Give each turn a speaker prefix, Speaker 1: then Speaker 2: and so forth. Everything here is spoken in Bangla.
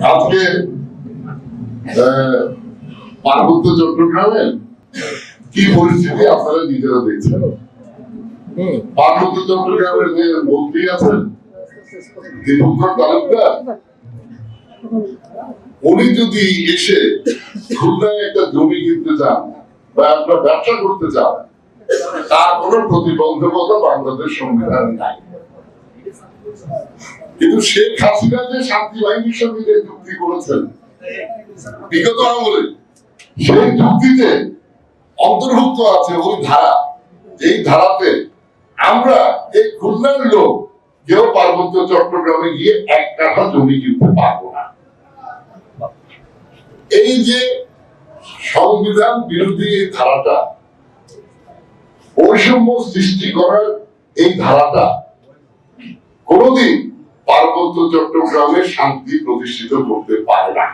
Speaker 1: আজকে পার্বত্য চট্টগ্রামের কি পরিস্থিতি আপনারা নিজেরা দেখছেন। পার্বত্য চট্টগ্রামের যে মন্ত্রী আছেন দীপঙ্কর তালুকদার, উনি যদি এসে খুলনায় একটা জমি কিনতে চান বা আপনার ব্যবসা করতে চান, তার কোনো প্রতিবন্ধকতা বাংলাদেশ সংবিধানে নাই। কিন্তু শেখ হাসিনা যে শান্তি বাহিনীর সঙ্গে যে চুক্তি করেছেন বিগত আমলে, সেই চুক্তিতে অন্তর্ভুক্ত আছে ওই ধারা, এই ধারাতে আমরা এই খুলনার লোক কেউ পার্বত্য চট্টগ্রামে গিয়ে এক কাঠা জমি কিনতে পারবো না। এই যে সংবিধান বিরোধী এই ধারাটা, বৈষম্য সৃষ্টি করার এই ধারাটা কোনদিন পার্বত্য চট্টগ্রামে শান্তি প্রতিষ্ঠিত করতে পারে না।